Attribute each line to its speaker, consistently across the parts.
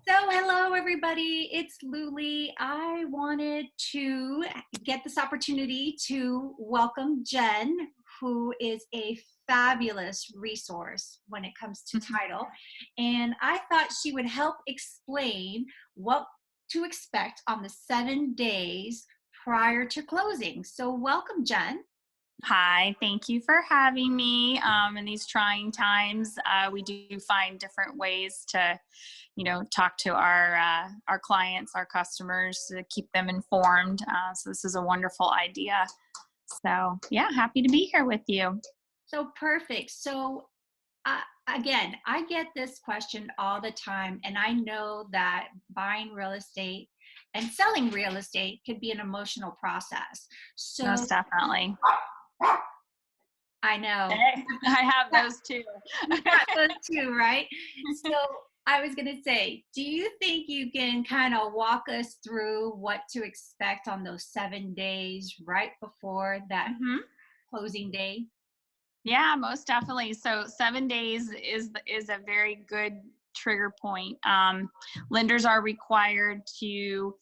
Speaker 1: So, hello everybody. It's Luli. I wanted to get this opportunity to welcome Jen, who is a fabulous resource when it comes to title. And I thought she would help explain what to expect on the 7 days prior to closing. So, welcome, Jen.
Speaker 2: Hi, thank you for having me. In these trying times, we do find different ways to, talk to our clients, our customers, to keep them informed. So this is a wonderful idea. So yeah, happy to be here with you.
Speaker 1: So, perfect. So, again, I get this question all the time, and I know that buying real estate and selling real estate could be an emotional process. So,
Speaker 2: Most definitely.
Speaker 1: I know
Speaker 2: I have those too.
Speaker 1: you got those too, right? So, I was going to say, do you think you can kind of walk us through what to expect on those 7 days right before that
Speaker 2: Mhm.
Speaker 1: closing day?
Speaker 2: Yeah, most definitely. So 7 days is a very good trigger point. Lenders are required to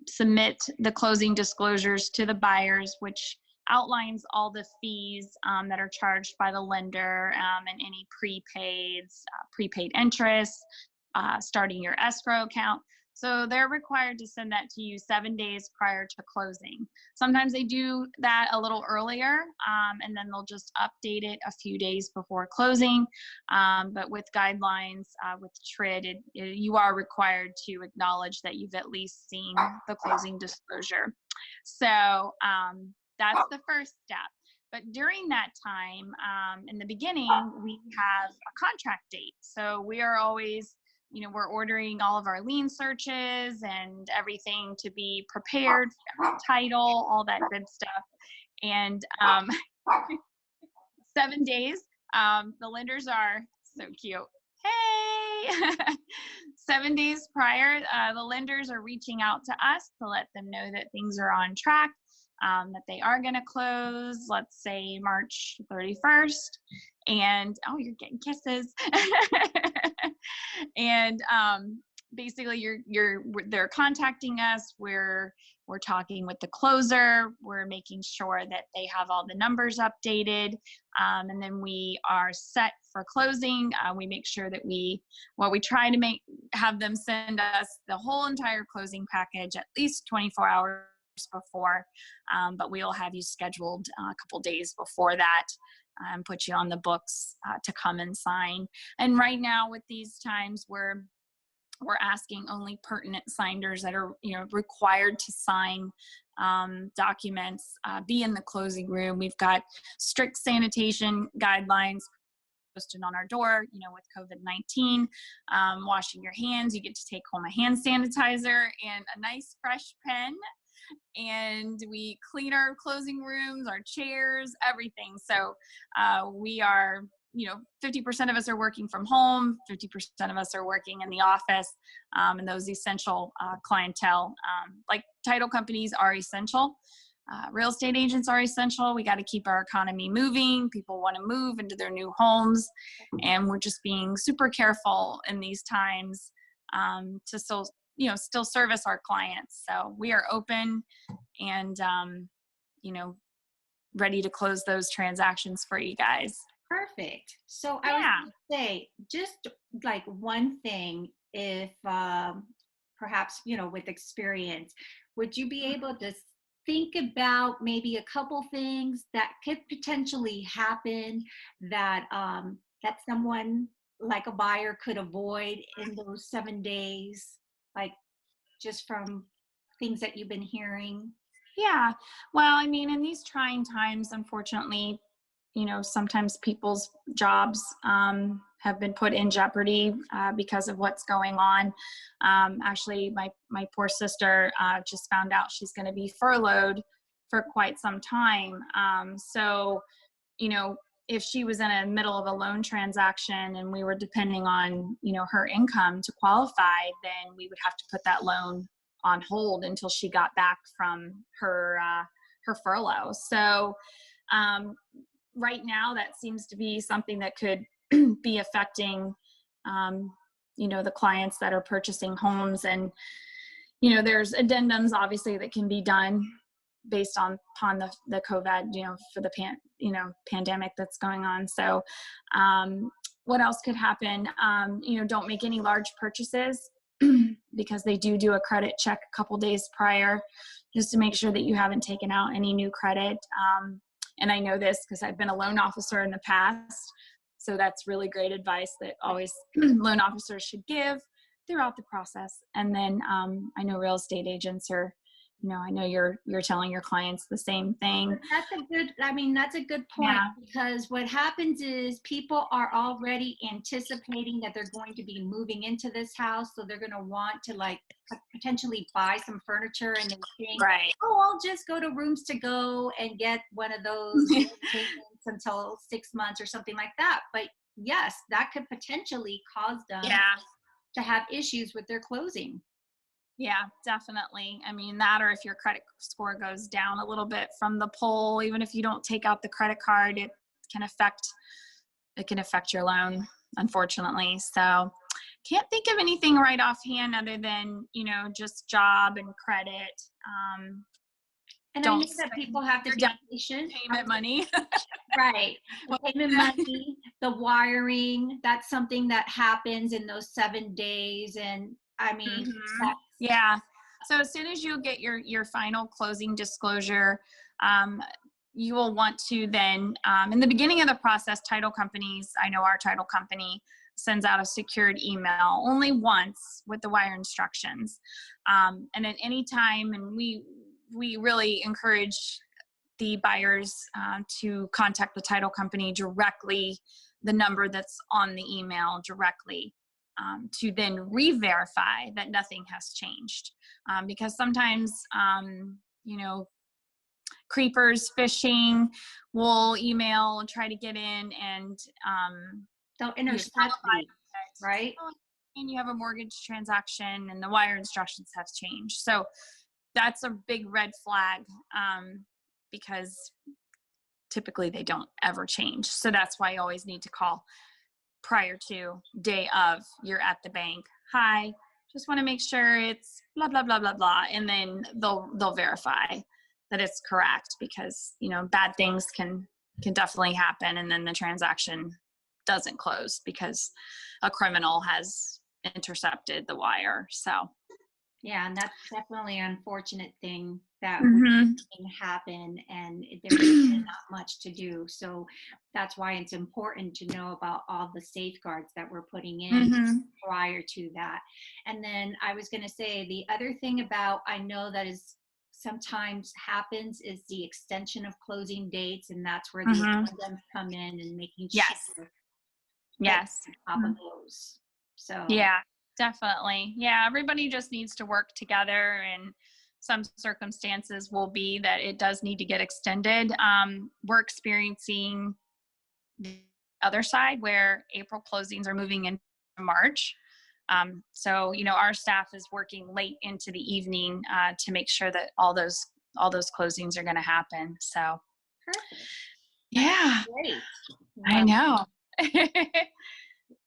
Speaker 2: submit the closing disclosures to the buyers, which outlines all the fees that are charged by the lender and any prepaid interest, starting your escrow account. So they're required to send that to you 7 days prior to closing. Sometimes they do that a little earlier, and then they'll just update it a few days before closing. But with guidelines, with TRID, you are required to acknowledge that you've at least seen the closing disclosure. So that's the first step. But during that time, in the beginning, we have a contract date. So we are always we're ordering all of our lien searches and everything to be prepared, title, all that good stuff. And 7 days, the lenders are so cute. Hey, 7 days prior, the lenders are reaching out to us to let them know that things are on track, that they are going to close, let's say March 31st. And oh, you're getting kisses. And basically they're contacting us. We're talking with the closer. We're making sure that they have all the numbers updated, and then we are set for closing. We make sure that we try to have them send us the whole entire closing package at least 24 hours before, but we'll have you scheduled a couple days before that and put you on the books to come and sign. And right now with these times, we're asking only pertinent signers that are required to sign documents be in the closing room. We've got strict sanitation guidelines posted on our door, with COVID-19, washing your hands. You get to take home a hand sanitizer and a nice fresh pen, and we clean our closing rooms, our chairs, everything. So we are 50% of us are working from home, 50% of us are working in the office, and those essential clientele, like title companies, are essential. Real estate agents are essential. We got to keep our economy moving. People want to move into their new homes, and we're just being super careful in these times to still service our clients. So we are open and ready to close those transactions for you guys.
Speaker 1: Perfect. So I was
Speaker 2: Yeah.
Speaker 1: going to say, just like one thing, if perhaps, with experience, would you be able to think about maybe a couple things that could potentially happen that that someone like a buyer could avoid in those 7 days, like just from things that you've been hearing?
Speaker 2: Yeah. Well, I mean, in these trying times, unfortunately, sometimes people's jobs have been put in jeopardy because of what's going on. Actually, my poor sister just found out she's going to be furloughed for quite some time. So, if she was in the middle of a loan transaction and we were depending on, her income to qualify, then we would have to put that loan on hold until she got back from her furlough. So right now, that seems to be something that could be affecting the clients that are purchasing homes. And there's addendums obviously that can be done based upon the COVID, for the pandemic that's going on. So what else could happen? Don't make any large purchases because they do a credit check a couple days prior, just to make sure that you haven't taken out any new credit. And I know this because I've been a loan officer in the past. So that's really great advice that always loan officers should give throughout the process. And then I know real estate agents are, I know you're telling your clients the same thing.
Speaker 1: That's a good point,
Speaker 2: Yeah.
Speaker 1: because what happens is people are already anticipating that they're going to be moving into this house. So they're going to want to like potentially buy some furniture, and they think,
Speaker 2: Right.
Speaker 1: oh, I'll just go to Rooms to Go and get one of those payments until 6 months or something like that. But yes, that could potentially cause them
Speaker 2: Yeah.
Speaker 1: to have issues with their closing.
Speaker 2: Yeah, definitely. I mean, that, or if your credit score goes down a little bit from the pull, even if you don't take out the credit card, can affect your loan, unfortunately. So can't think of anything right offhand other than, just job and credit.
Speaker 1: And I know
Speaker 2: Don't
Speaker 1: that
Speaker 2: spend
Speaker 1: people have to
Speaker 2: your
Speaker 1: be
Speaker 2: down
Speaker 1: patient.
Speaker 2: payment money.
Speaker 1: Right. The payment money, the wiring, that's something that happens in those 7 days. And I mean,
Speaker 2: Mhm.
Speaker 1: that's,
Speaker 2: Yeah. So as soon as you get your final closing disclosure, um, you will want to then, in the beginning of the process, title companies, I know our title company sends out a secured email only once with the wire instructions. And at any time, and we really encourage the buyers to contact the title company directly, the number that's on the email directly, to then re-verify that nothing has changed. Because sometimes, creepers, phishing will email and try to get in, and
Speaker 1: they'll
Speaker 2: you
Speaker 1: intercept
Speaker 2: qualify
Speaker 1: you, right?
Speaker 2: and you have a mortgage transaction and the wire instructions have changed. So that's a big red flag, because typically they don't ever change. So that's why you always need to call prior to day of you're at the bank. Hi, just want to make sure it's blah blah blah blah blah, and then they'll verify that it's correct, because bad things can definitely happen, and then the transaction doesn't close because a criminal has intercepted the wire. So
Speaker 1: Yeah, and that's definitely an unfortunate thing that
Speaker 2: mhm.
Speaker 1: can happen, and there's really not much to do. So that's why it's important to know about all the safeguards that we're putting in
Speaker 2: Mhm.
Speaker 1: prior to that. And then I was going to say the other thing about, I know that is sometimes happens, is the extension of closing dates, and that's where the
Speaker 2: Mhm.
Speaker 1: addendums come in, and making
Speaker 2: Yes.
Speaker 1: sure that
Speaker 2: Yes.
Speaker 1: you're on top of those. So
Speaker 2: Yeah, definitely. Yeah, everybody just needs to work together, and some circumstances will be that it does need to get extended. We're experiencing the other side where April closings are moving into March. So, our staff is working late into the evening to make sure that all those closings are going to happen. So,
Speaker 1: perfect. That's
Speaker 2: yeah,
Speaker 1: great.
Speaker 2: I
Speaker 1: Well,
Speaker 2: know.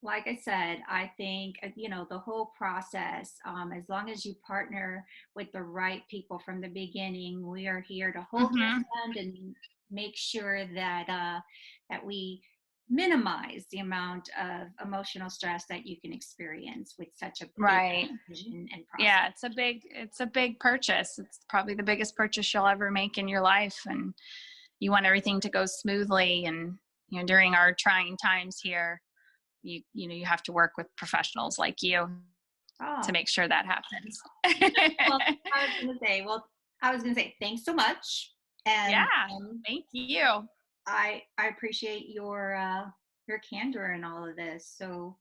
Speaker 1: like I said, I think, the whole process, as long as you partner with the right people from the beginning, we are here to hold your
Speaker 2: Hmm.
Speaker 1: hand and make sure that that we minimize the amount of emotional stress that you can experience with such a big
Speaker 2: Right.
Speaker 1: decision and process.
Speaker 2: Yeah, it's a big purchase. It's probably the biggest purchase you'll ever make in your life, and you want everything to go smoothly. And during our trying times here, you have to work with professionals like you to
Speaker 1: Oh,
Speaker 2: make sure that happens.
Speaker 1: well, I was gonna say thanks so much,
Speaker 2: Yeah,
Speaker 1: and
Speaker 2: thank you.
Speaker 1: I appreciate your candor in all of this. So